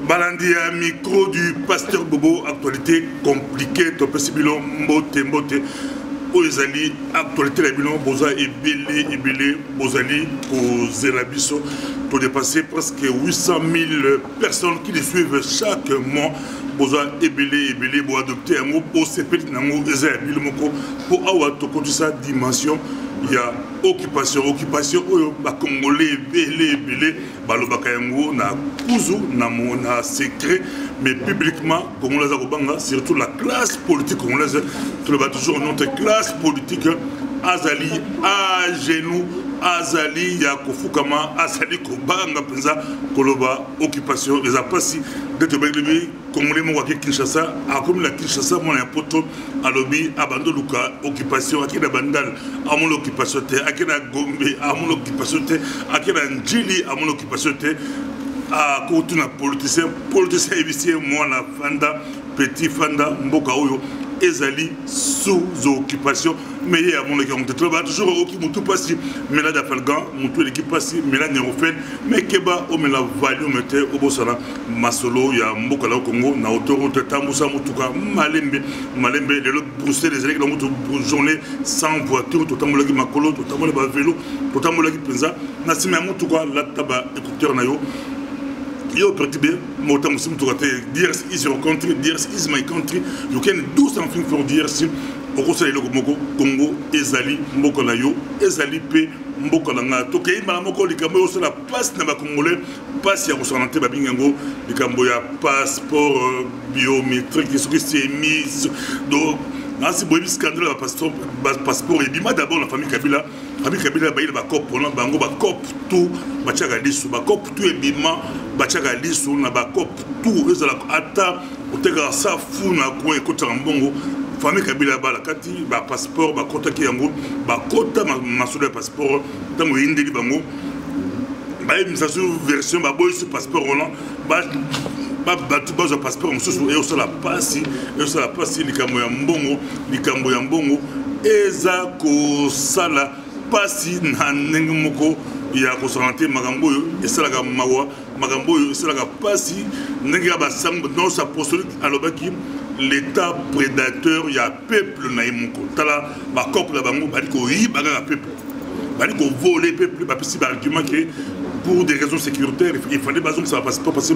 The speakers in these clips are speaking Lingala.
Balandi à micro du pasteur Bobo, actualité compliquée, topé sibilo mbote mbote. Ozali, actualité la bilan, boza et belé, bozali, pour Zelabiso, pour dépasser presque 800 000 personnes qui les suivent chaque mois. Boza et belé, pour adopter un mot, pour se péter un mot, pour avoir tout sa dimension. Il y a occupation, Congolais, belé, balobakayango, na kuzu, na secret, mais publiquement, Congolais Zarobanga, surtout la classe politique congolaise, tout le bas toujours notre classe politique, Azali, à genoux, Azali, Yakofukama, Azali, Kobanga, Penza, Koloba, occupation, les apassi, de Tobélébi, Congolais, Mouaki, Kinshasa, à comme la Kinshasa, mon impoto, à lobby, Abando Luka, occupation, à Kena Bandal, à mon occupation, à Kena Gombe, à mon occupation, à Kena Ndjili, à mon occupation, à côté d'un politicien, évicier, moi, la Fanda, petit Fanda, Mboka Oyo, Ezali, sous occupation, mais il y a mon équipe, on toujours au qui m'ont tout passé, mais là d'Afalgan, mon tout l'équipe passé, mais là Nérofel, mais Keba, on me l'a valu, on mettait au Bossana, Masolo, il y a Mboka au Congo, na autoroute, Tamboussa, Moutuka, Malembe, les autres brousser les élèves, dans journée, sans voiture, tout le monde Makolo, tout le monde vélo, tout le monde Penza, Nassime Moutuka, la tabac, écouteur Nayo. Yo perturbé, mon temps aussi tout raté. Dire is your country, dire is my country. You can do something for dire si. Au conseil le Congo, Ezali, Mboko na yo, Ezali pe Mboko na nga. Toke ima moko likambo yo la passe na ba Congolais, passe ya ressorante ba bingango, likambo ya passeport biométrique, ce qui s'est mis donc. Si vous avez scandale, passeport, et bima d'abord la famille Kabila, baïle ba cop, on a bango ba cop tout, bachaga lisu, ba cop tout et bima, bachaga lisu, na ba cop tout, et la ata, au tega sa fou na coin côté mbongo, famille Kabila ba la kati, ba passeport, ba kota ki yango, ba kota ma sous le passeport, tango indeli bango, ba une version ba boy sur passeport Roland, ba batu bazo passeport mususu et osala pasi likambo ya mbongo eza ko sala pasi na ndenge moko ya ko santé magambo yo esalaka mawa magambo yo esalaka pasi ndenge ya basango non sa apostolique alobaki l'état prédateur ya peuple na yimoko tala ba couple bango bali ko yiba ga peuple bali ko voler peuple ba pesi ba argument que pour des raisons sécuritaires il fallait bazon ça passe pas parce que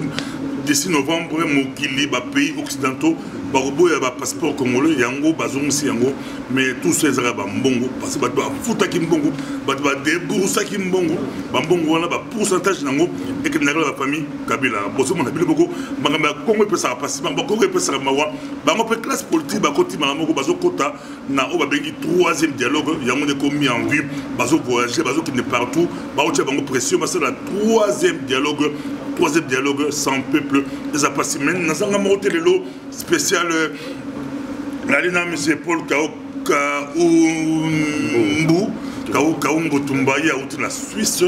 d'ici novembre, Mokili, pays occidentaux, Barobo y a un passeport congolais, Yango, Bazon aussi Yango, mais tous ces arabes Mbongo, parce que Fouta Kimbongo, Debouroussa Kimbongo, Bambongo, on a un pourcentage d'Ango, et que la famille Kabila. Bosso, on a vu beaucoup, Magamba, Congo peut ça passer, Congo peut ça mawa, Bango classe politique, Bakoti, Malamoko, Bazo Kota, Nao, Babengi, troisième dialogue, Yango de commis en vue, Bazo voyager, Bazo qui n'est partout, Baotia Bango pression, c'est la troisième dialogue sans peuple des apassimens. Nous avons monté le lot spécial la ligne M. Paul Kaoumbo Tumbaye à la Suisse.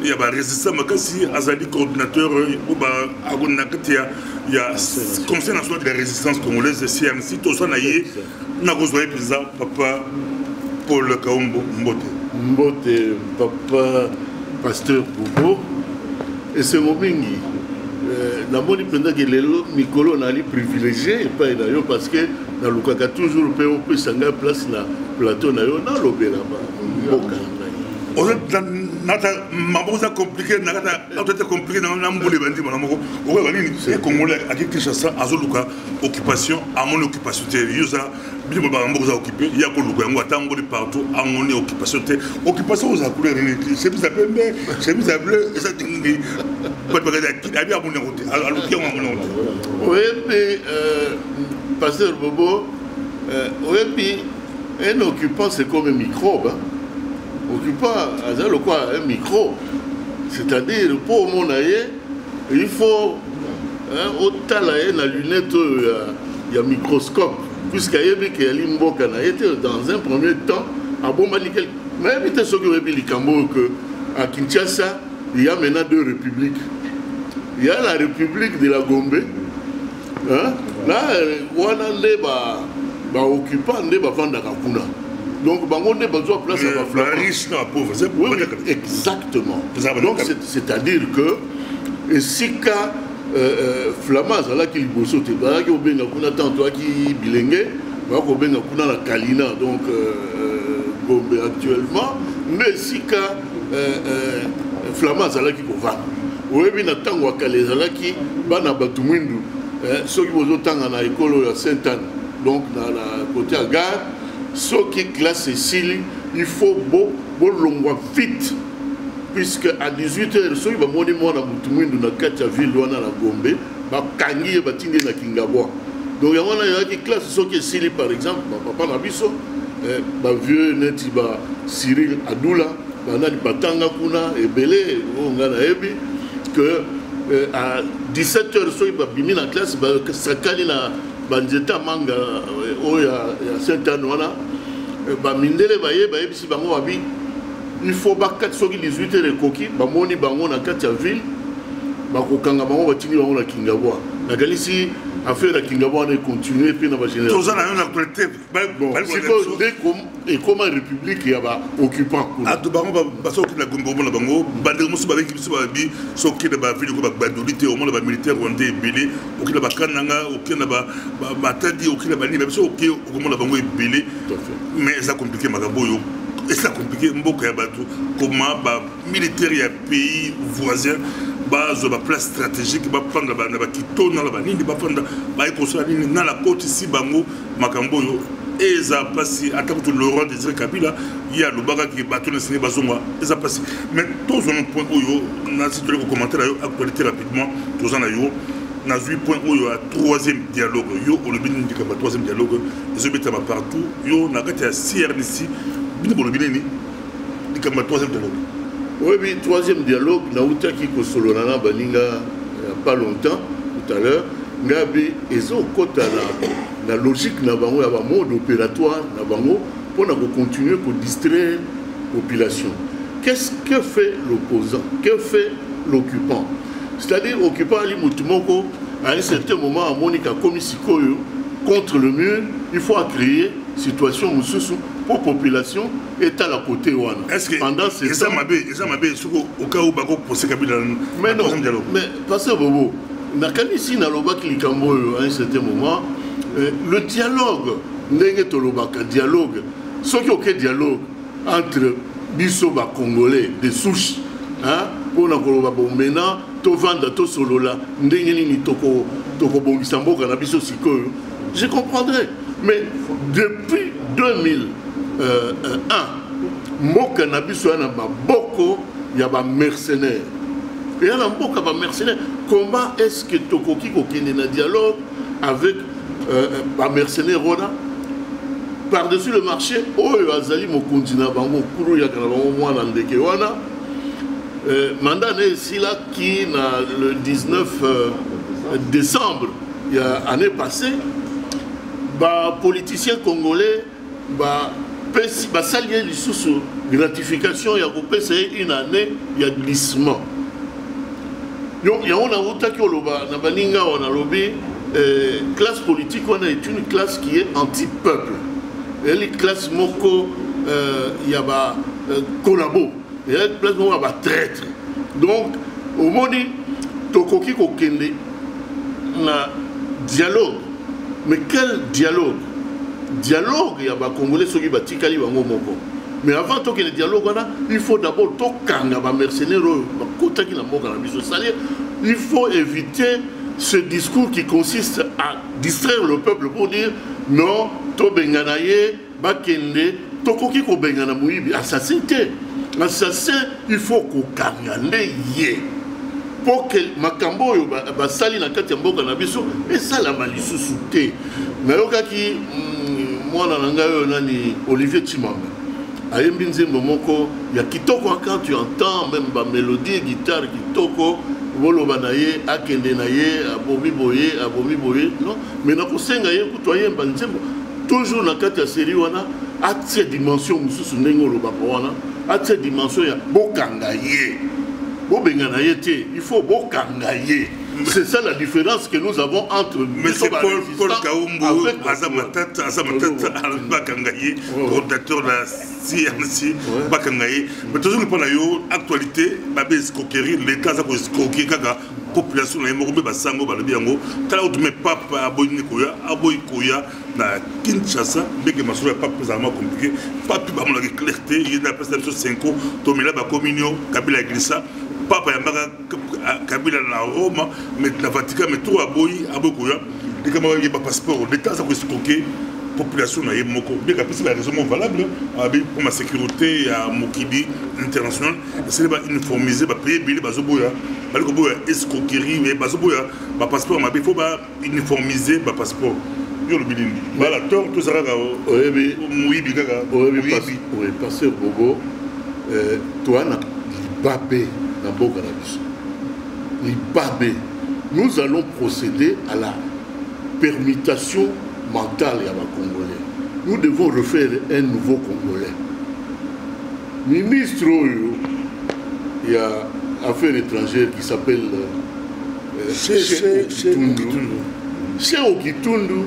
Il y a résistant Makasi, Azali coordinateur, il y a Conseil national de la résistance congolaise, CMC, tout ça, il y a papa Paul Kaoumbo Mbote, papa pasteur Bobo. Et c'est Mobingi. La moni pendant que les Mikolo n'a pas privilégié parce que dans le cas toujours on peut s'engager place na plateau na yo na lobela ba. On a compliqué, compliqué dans l'amboulé bandi manamoko. On va venir les Congolais à Kinshasa azoluka occupation à mon occupation yosa bien ba occupé il y a ko luka ngo atamboli partout à mon occupation occupation aux couleurs c'est vous appelez mais c'est vous appelez ça dingue pas de bagage qui a bien mon route à l'outil on mon route. Oui mais pasteur Bobo oui puis un occupant c'est comme un microbe. Occupant un micro, c'est-à-dire pour mon aïe, il faut autant la lunette, il y a un microscope, puisqu'il y a l'imboka dans un premier temps, à Bombanikel, mais il y a ce que à Kinshasa, il y a maintenant deux républiques. Il y a la république de la Gombe, là, on a occupant de Vandakakuna. Donc, on a besoin de place à la riche, la pauvre. Oui, exactement. Donc, c'est-à-dire que et sika Flamand azalaki liboso te bazalaki kobenga kuna tanto aki bilenge bakobenga kuna na Kalina donc Gombe actuellement mais sika Flamand azalaki kovanda oyebi na ntango akala ezalaki bana bato mwindu soki bozotanga na ekolo ya Sainte-Anne donc na côté à gare soki classe esili il faut bolongwa vite puisque à 18h soki bamoni mwana mutu mwindu na kati ya ville wana na Gombe bakangi ye batindi na Kingabwa donc yango wana ezalaki classe soki esili par exemple bapapa na biso bavieux neti ba Cyril Adoula banani batanga kuna ebele nga nayebi que à 17h soki babimi na classe basakali na banzeta manga oyo ya Sainte-Anne wana bamindele bayebisi bango babi il faut bakati soki 18h ekoki bamoni bango na kati ya ville bakokanga bango batindi bango na Kingabwa nakanisi affaire ya Kingabwa wana econtinue mpe na bagénération toza na yo na actualité ekoma république ya baoccupant atu bango basoki na Gombe omona bango bandeko mosusu babeki biso babi soki na bavile ko babandoli te omona bamilitaire rwandais ebele oki na bakananga oki na batadi oki na banini babiso oki okomona bango ebele mais eza compliqué makambo oyo eza compliqué mboka ya bato koma bamilitaire ya pays voisin bazwa baplace stratégique bafanda na bakitona na banini bafanda baekosala nini na la côte ici bango makambo oyo eza pasi ata kutu Laurent Désiré Kabila ya lobakaki bato na sine bazonga eza pasi mais tozana point oyo na situé ko commentaire yo actualité rapidement tozana yo na zui point oyo ya troisième dialogue yo olobi ndika ba troisième dialogue ezobeta ba partout yo na kati ya CRDC bini bolobi nini ndika ba troisième dialogue. Oui, mais troisième dialogue, Naouta qui Kosolona Baninga pas longtemps, tout à l'heure, Ngabi, ils ont côté la logique, na bango, ya mode opératoire, na bango, pour continuer à distraire la population. Qu'est-ce que fait l'opposant? Que fait l'occupant? C'est-à-dire, l'occupant Ali Moutumoko, à un certain moment, à Monica Komisikoyo, contre le mur, il faut créer une situation où pour la population est à la côté est-ce que pendant ces temps au cas où Bako posé Kabila mais non mais parce que Bobo ici na lobaki likambo à un certain moment le dialogue ndenge to lobaka dialogue soki aucun dialogue entre biso ba congolais des souches hein pour na koloba bon maintenant to vanda to solola ndenge nini toko bongisa mboka na biso sikoyo je comprendrais mais depuis 2001 mboka na biso ya na maboko ya ba mercenaires et ya na mboka ba mercenaires comment est-ce que tokoki kokende na dialogue avec ba mercenaires wana par-dessus le marché oyo azali mokonzi na bango kulu ya kana bango mwana ndeke wana mandat na esila ki na le 19 décembre ya année passée ba politiciens congolais ba salier lisusu gratification ya kopesa une année ya glissement yo on a utaki oloba na baninga on a lobby classe politique on est une classe qui est anti-peuple et les classes moko ya ba collabo et la classe moko ba traître donc au moni tokoki kokende na dialogue mais quel dialogue dialogue il y a des Congolais qui batikali bango moko mais avant que le dialogue il faut d'abord tokanga ba mercenaires bakotaki na mboka na biso c'est-à-dire il faut éviter ce discours qui consiste à distraire le peuple pour dire non to bengana ye bakende tokoki ko bengana muibi assassin il faut ko kangande ye pour que makambo yo basali na kati ya mboka na biso esalama lisusu te nayokaki mwana na ngai oyo nani Olivier Chimamba ayembi nzembo moko ya kitoko quand tu entends même ba mélodie guitare kitoko boloba na ye akende na ye abomi boye non mais na kosenga ye kutoyemba nzembo toujours na kati ya série wana atie dimension mususu ndenge oloba wana atie dimension ya bokanga ye bobengana ye te il faut bokanga ye. C'est ça la différence que nous avons entre mais c'est Paul Kaumbo, Azamatata, Bakangaye, coordinateur de la CRC, Bakangaye. Mais toujours, nous avons actualité, Babé escroquerie, l'État a escroqué, population na yemo ba sango ba biango tala otume papa aboyi koya na Kinshasa bege masolo ya papa zama compliqué papa ba mona clarté il na pesa 5 ans to mila ba communion Kabila glissa papa ya mbaka Kabila na Roma mais na Vatican mais tout aboyi koya et comme il ba passeport l'état ça ko escroquer population na yemoko bien que la raison valable pour ma sécurité à Mokidi international c'est pas uniformiser ba payer billet bazoboya ba ko boya escroquerie mais bazoboya ba passeport ma faut ba uniformiser ba passeport yo le bilini voilà tort tout ça oui oui gaga oui passer Bobo toi na babé na boka na biso babé nous allons procéder à la permutation mentale et à ma Congolais. Nous devons refaire un nouveau Congolais. Ministre, il y a affaires étrangères qui s'appelle Cheikh Okitundu.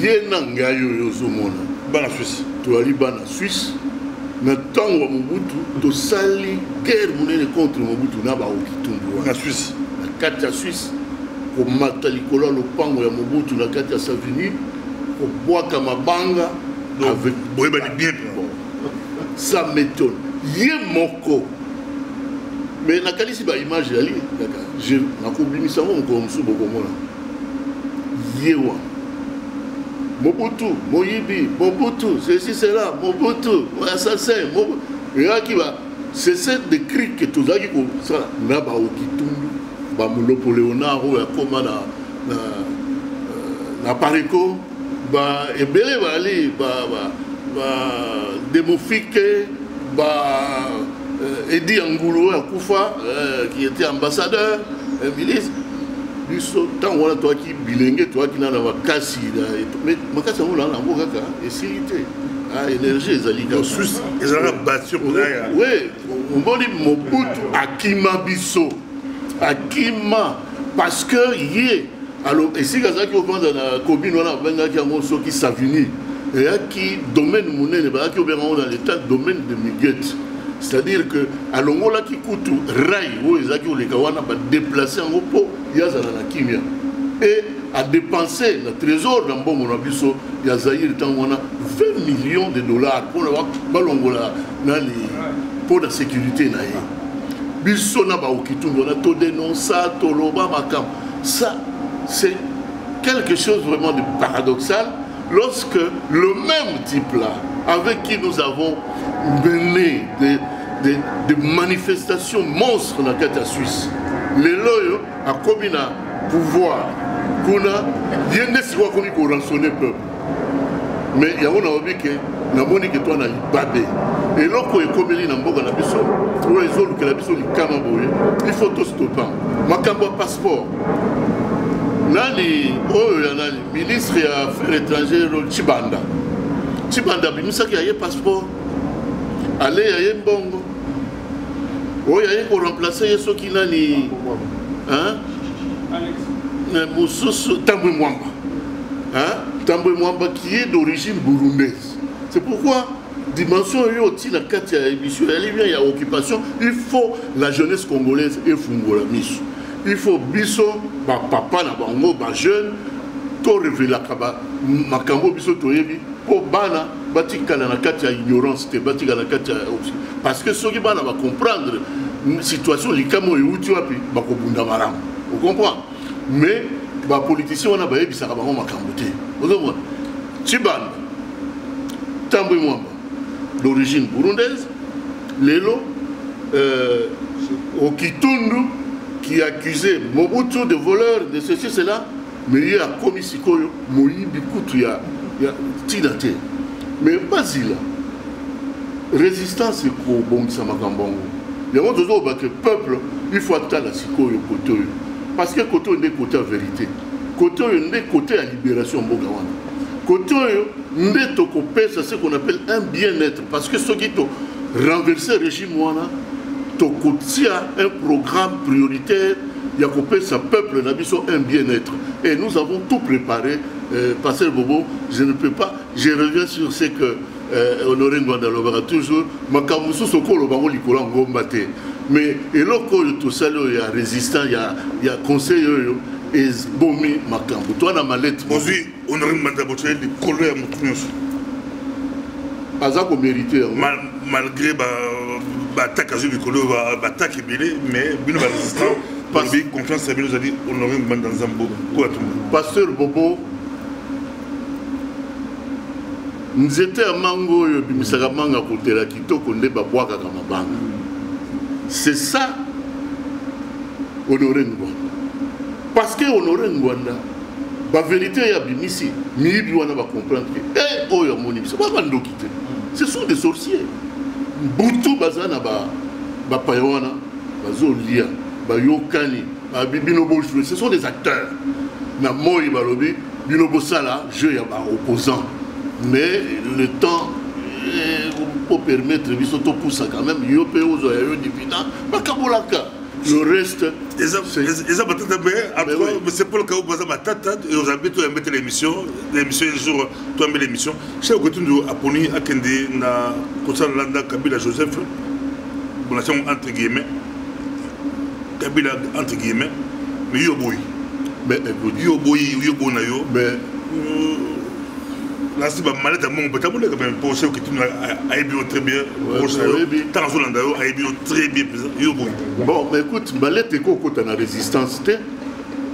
Yena ngayo yozomona. Bana Suisse. Tu ali bana Suisse. Na tango Mobutu to sali guerre monene contre Mobutu na ba Okitundu. Na Suisse. Na kata Suisse. Au Matalikolo, le pango ya Mobutu na kati ya Savini, au Boaka Mabanga, avec bien. Ça m'étonne. Yé moko. Mais na kalisi ba image ali, je na koubimi ça mon comme sou bokomona. Yewa. Mobutu, Moyibi, Mobutu, ceci cela, Mobutu, assassin, Mobutu. Et là qui va, c'est cette des cris que tout ça qui ko ça na ba Okitundu. Ba Mulopo Léonard ou comme na Parico ba ebele bali ba démofike ba Edi Angoulou Akoufa qui était ambassadeur ministre du temps on a toi qui bilingue toi qui n'a pas kasi mais makasa on a ngo kaka et silité ah énergie ezali en Suisse ezala battu pour là oui on dit Mobutu akima biso Akima, parce que hier, alors, et si Gazaki au vent dans la combine, on a vendu qui a mon qui Savini, et qui domaine monnaie, qui au dans l'état domaine de Miguel. C'est-à-dire que, à l'ongola qui coûte rail, où les acquis ou les kawana, va déplacer en repos, il y a la kimia. Et à dépenser le trésor dans bon monabiso, il y a Zahir, on a 20 millions de dollars pour l'ongola, pour la sécurité. Bissona ba Okitundu, on a tout dénoncé, tout loba makam. Ça, c'est quelque chose vraiment de paradoxal lorsque le même type-là, avec qui nous avons mené des manifestations monstres dans la Suisse, les loyaux a commis un pouvoir qu'on a, il y a des fois qu'on a rançonné le peuple. Mais il y a un envie que la monnaie que toi n'a babé. Et lorsqu'on est comme il n'a pas de biso, ou les autres que la biso n'est pas il faut tout stopper. Ma cambo passeport. Nani, oh, il y a un ministre des Affaires étrangères Chibanda. Chibanda, il y a un passeport. Allez, il y a un bongo. Oh, il y a un pour remplacer ceux qui n'ont ni. Hein? Moussous Tamboué Mwamba. Hein? Tamboué Mwamba qui est d'origine burundaise. C'est pourquoi, dimension, il y a quatre émissions, il y a occupation, il faut la jeunesse congolaise et Fungola Miss. Il faut biso, papa, bango, jeune, tout révéler la makambo biso toyebi, pour bana, batika na kati ya ignorance, batika na kati ya parce que ceux qui bana va comprendre une situation likamo et où tu as pu, bakobunda maram. Vous comprenez? Mais les politiciens on a baé bisaka bango makambo te. Vous comprenez? Chibanda, Tamboué Mwamba, d'origine burundaise, Lelo, Okitundu, qui accusait Mobutu de voleur, de ceci, cela, mais il y a commis Sikoyo, Moïbi Koutou, il y a Tinate. Mais pas là. Résistance, c'est pour bon Samakambango. Il y a un que le peuple, il faut attendre la Sikoyo Koto. Parce que Koto est côté à vérité. Koto est côté à libération Bogawana. Koto est côté à ce qu'on appelle un bien-être. Parce que ceux qui ont renversé le régime, il y a un programme prioritaire, il y a un peuple, un bien-être. Et nous avons tout préparé. Pasteur Bobo, je ne peux pas, je reviens sur ce que Honoré Ngwandalobara toujours, Makamusu Sokolo Bango Likola Ngombate. mais eloko oyo tosali oyo ya résistant ya conseil oyo ebomi makambo to na malette bozwi honoré Mbanda Botchele likolo ya motu nyonso aza komérite malgré baatake azwi likolo baatake ebele mais bino barésistant balobi confiance ya bino ozali honoré Mbanda Nzambo koya tumba pasteur Bobo nzete ya mango oyo ebimisaka manga kotela kitoko nde babwakaka mabanga. C'est ça Honoré Ngwanda. Parce que Honoré Ngwanda, la vérité est abimisi, miyibi wana va comprendre que eh oh ya moni biso ba bandoki te. Ce sont des sorciers. Butu bazana ba payawana, bazolia, ba yokani, ba bibino bo jouer, ce sont des acteurs. Na moyi balobi, bino bo sala, jeu ya ba opposant. Mais le temps pour permettre biso to poussa quand même yo pe ozo ya yo dividend bakabolaka. Le reste, c'est pour le cas où vous avez tata et vous avez tout mettre l'émission un jour, tout mettre l'émission. Chez vous côté de Aponi Akende na Kosalanda Kabila Joseph, bon entre guillemets, Kabila entre guillemets, mais yo boy, mais yo boy na yo, mais là c'est pas mal de mon peut-être quand même pour ceux qui tu as bien très bien pour ça tant Zolanda yo a bien très bien yo boy. Bon mais écoute balette eko kota na résistance té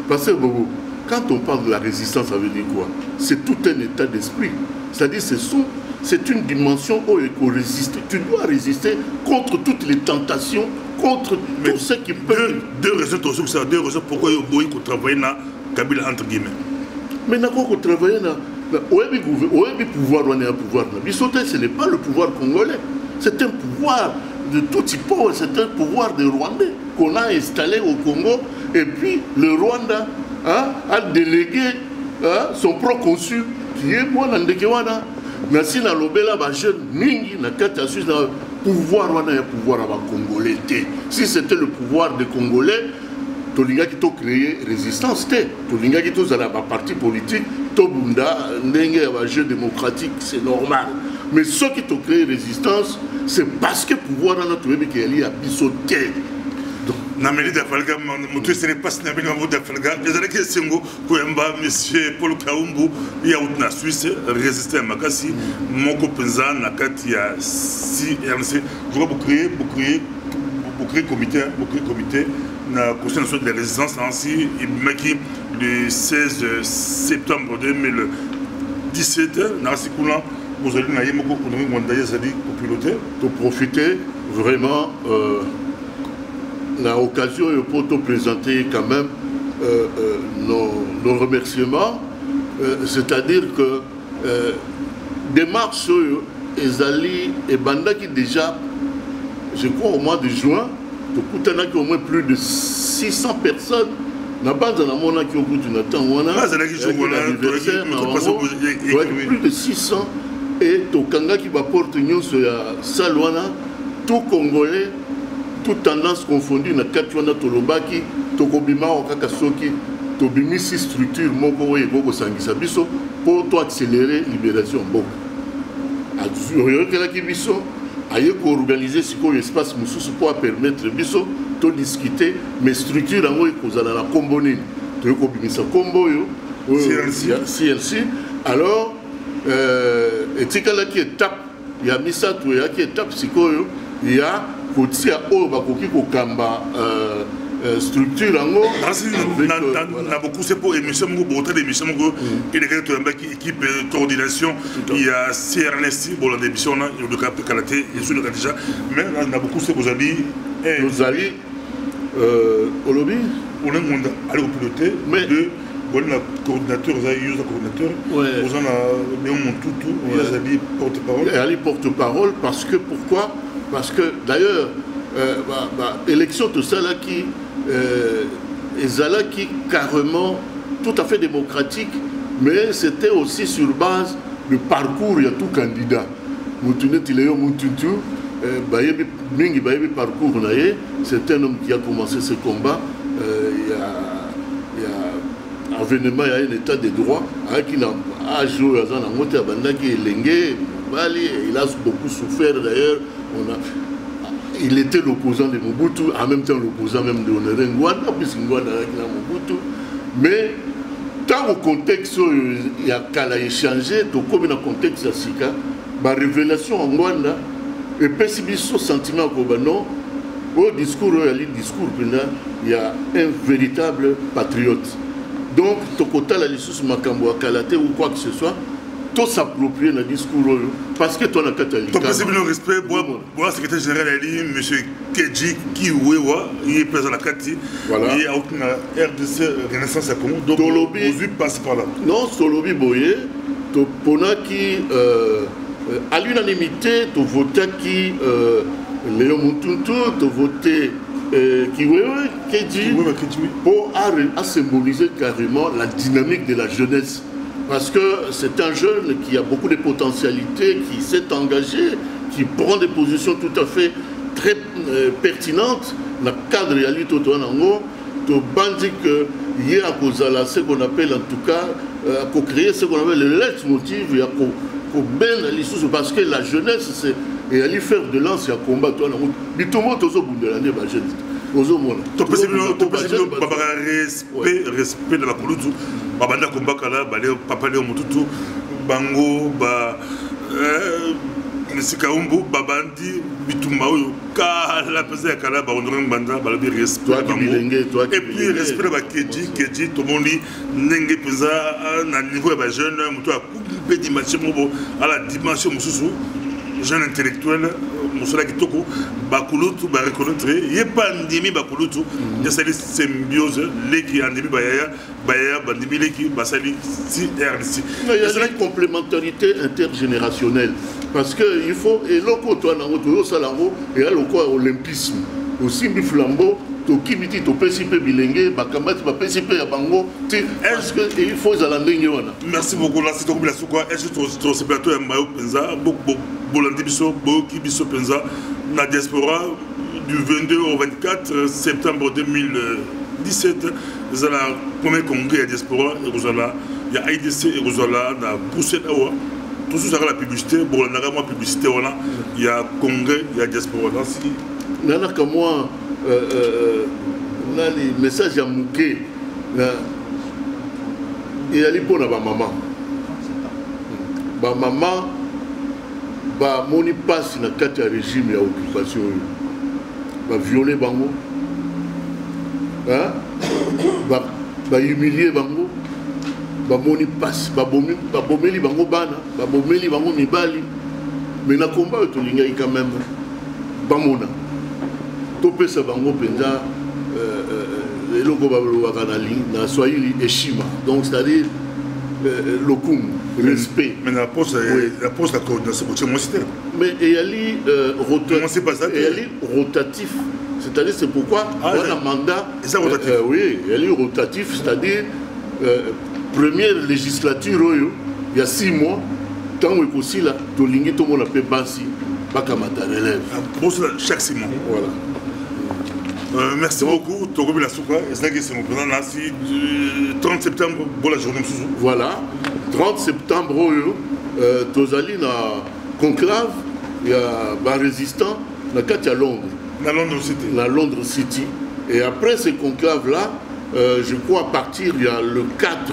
parce que Bobo quand on parle de la résistance ça veut dire quoi? C'est tout un état d'esprit, c'est-à-dire c'est une dimension où il faut résister, tu dois résister contre toutes les tentations, contre tout ce qui peut. Deux raisons pourquoi yo boy ko travailler na Kabila entre guillemets. Mais n'a pas travailler na Oebi pouvoir, on est un pouvoir. Ce n'est pas le pouvoir congolais. C'est un pouvoir de tout type. C'est un pouvoir des Rwandais qu'on a installé au Congo. Et puis le Rwanda a délégué son proconsul qui est moi Nandekewana. Mais si na lobela ba jeune mingi na kata Suisse na pouvoir wana ya pouvoir aba congolais. Si c'était le pouvoir des Congolais, Tolinga qui t'a créé résistance, Tolinga qui t'a la parti politique, Tobunda, Ndenge un jeu démocratique, c'est normal. Mais ceux qui t'ont créé résistance, c'est parce que pouvoir dans notre pays qui a bisoté. Nameli d'Afalga, mon ce n'est pas ce n'est pas d'Afalga. Les années qui sont Kouemba, monsieur Paul Kaumbu, il y a une Suisse, résister à Makassi, mon copain, Nakati, à CRNC. Je vais vous créer comité, la constitution de la résistance ainsi le 16 septembre 2017 vous allez pour profiter vraiment l'occasion pour te présenter quand même nos remerciements, c'est-à-dire que démarche Ezali et Banda qui déjà je crois au mois de juin il y a au moins plus de 600 personnes. Na base na mona qui au bout d'une temps plus de 600 et Tokanga qui va porter nyonso ya Salwana tout congolais toute tendance confondue na katwana tolobaki tokobima okaka soki tobimisi structure moko oyo boko sangisa biso pour to accélérer libération mboka azuri kala ki biso aye ko organiser siko espace mususu pour permettre biso to discuter mais structure ngo ikozala na kombo nini to ko bimisa kombo yo CLC alors etikala ki étape ya misato ya ki étape siko yo ya kotia o bakoki ko kamba structure ngo na beaucoup c'est pour émission ngo bota d'émission ngo il est to mbaki équipe coordination il y a CRNC pour la démission là il doit capter kalaté et sur le déjà mais na beaucoup c'est vous allez Olobi on a monde aller au piloter mais de voilà coordinateur vous en a Léon Montutu vous allez porte-parole elle porte-parole parce que pourquoi parce que d'ailleurs élection tout ça là qui ezala qui carrément tout à fait démocratique mais c'était aussi sur base de parcours il y a tout candidat Moutunet il est Moututu bayebi mingi bayebi parcours naie c'est un homme qui a commencé ce combat il y a avènement il y a un état de droit avec il a joué à Zana Moté à Bandaki Lengue Bali il a beaucoup souffert d'ailleurs il était l'opposant de Mobutu, en même temps l'opposant même de Honoré Ngouanda, puisque Ngouanda est là Mobutu. Mais dans le contexte, il y a qu'à échanger, comme dans le contexte de Sika, la révélation en Ngouanda, et puis ce sentiment que non, au discours, il y a un véritable patriote. Donc, Tokota la lisusu makambo à Kalate ou quoi que ce soit, tout s'approprier dans le discours parce que toi, tu as catholique. Ton principe de respect, moi, secrétaire général, M. Kedji Kiwewa, il est présent à la Kati, il est à RDC Renaissance à Congo, donc Tolobi passe par là. Non, Tolobi Boye, Topona qui, à l'unanimité, tu votais qui, Léon Moutuntu, tu votais Kiwewa, Kedji, pour symboliser carrément la dynamique de la jeunesse. Parce que c'est un jeune qui a beaucoup de potentialités, qui s'est engagé, qui prend des positions tout à fait très pertinentes. Dans le cadre de la lutte autour de il y a ce qu'on appelle en tout cas, pour créer ce qu'on appelle le leitmotiv, parce que la jeunesse, c'est aller faire de lance et à combattre. Respect de la Kouloutou, Babanda Kombakala, Papa Léo Motutu, Bango, Sikaumbu, Babandi, Bitumbaou, Kala, Pesa Kala, Barondoran Banda, Balabi, respect. Et puis respect de Kedji, Tomoni, Nenge Pesa, à niveau de jeune, Moutou a coupé dimension à la dimension Moussou, jeune intellectuel. Moussala Kitoko, Bakulutu, reconnaître, il n'y a pas d'endémie Bakulutu, il y a cette symbiose, l'équipe endémie Baya, Bandimi, l'équipe Basali, si RDC. Il y a une complémentarité intergénérationnelle, parce qu'il faut, et l'oko, toi, dans votre salango, et là, le quoi, olympisme, aussi, Biflambo, Toki Miti, Topesipe Bilingue, Bakamati, Bapesipe Yabango, parce qu'il faut les alandés. Merci beaucoup, là, c'est comme la soukwa, est-ce que ce plateau est Mayo Penza, Bolandi Bisso, Boki Bisso Penza, la diaspora du 22 au 24 septembre 2017, vous avez le premier congrès à diaspora, et vous avez il y a IDC et vous avez la Poussette Awa, tout ça c'est la publicité, bon, on a la publicité, il y a congrès, il y a diaspora. Il y a que moi, les messages à Mouké, il y a les pour ma maman. Ma maman, mon passe dans le régime et l'occupation. Va violer bango, va humilier bango, va moni passe, va bomeli bango bana, va bomeli bango mibali. Mais na combat to linga quand même, bamona. Topé sa bango penza, le logo bablo wakanali na swahili eshima. Donc c'est-à-dire lokum, respect. Mais la poste la coordination pour moi c'était. Mais il y a rotatif. C'est-à-dire c'est pourquoi on a un mandat. Oui, il y a rotatif, c'est-à-dire première législature, il y a 6 mois, tant que aussi là, tout le monde tout le monde a fait bassi, pas comme un élève. Chaque 6 mois. Voilà. Merci beaucoup, Togo Bilasouka. Et c'est là que c'est mon président là, 30 septembre, pour la journée. Voilà, 30 septembre, Tozali na conclave, il y a un résistant, il y a Londres. La Londres City. Et après ces conclaves-là, je crois à partir, il y a le 4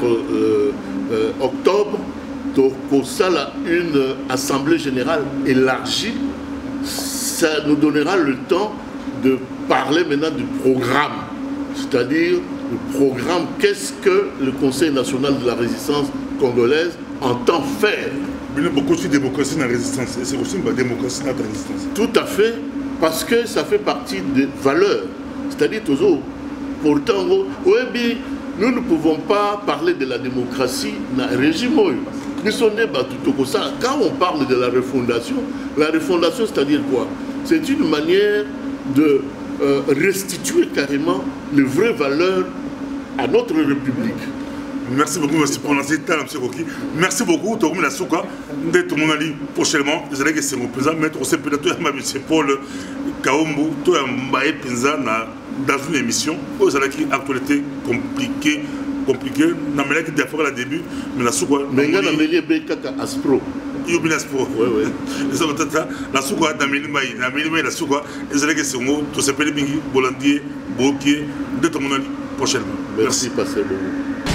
octobre, Tokosala une assemblée générale élargie. Ça nous donnera le temps de parler maintenant du programme. C'est-à-dire le programme, qu'est-ce que le Conseil national de la résistance congolaise entend faire. Il y a beaucoup de démocratie dans la résistance. Et c'est aussi une démocratie dans la résistance. Tout à fait, parce que ça fait partie des valeurs. C'est-à-dire, toujours, pourtant, nous ne pouvons pas parler de la démocratie dans le régime. Quand on parle de la refondation, c'est-à-dire quoi? C'est une manière de restituer carrément les vraies valeurs à notre République. Merci beaucoup, merci pour lancer M. Koki. Merci beaucoup, tout le monde a souka. Tout le monde a dit prochainement, vous allez que c'est mon président, mais aussi peut-être M. Paul Kaombo, tout le monde a dans une émission, vous allez une actualité compliquée. Dans le début, mais la souka. Mais il y a un Aspro. Yobina Sport. Oui. Les hommes la souka, Namilima, la souka, les allègues sont mots, tout s'appelle Bingi, Bolandier, Bokier, de ton prochainement. Merci, Pasteur Bobo.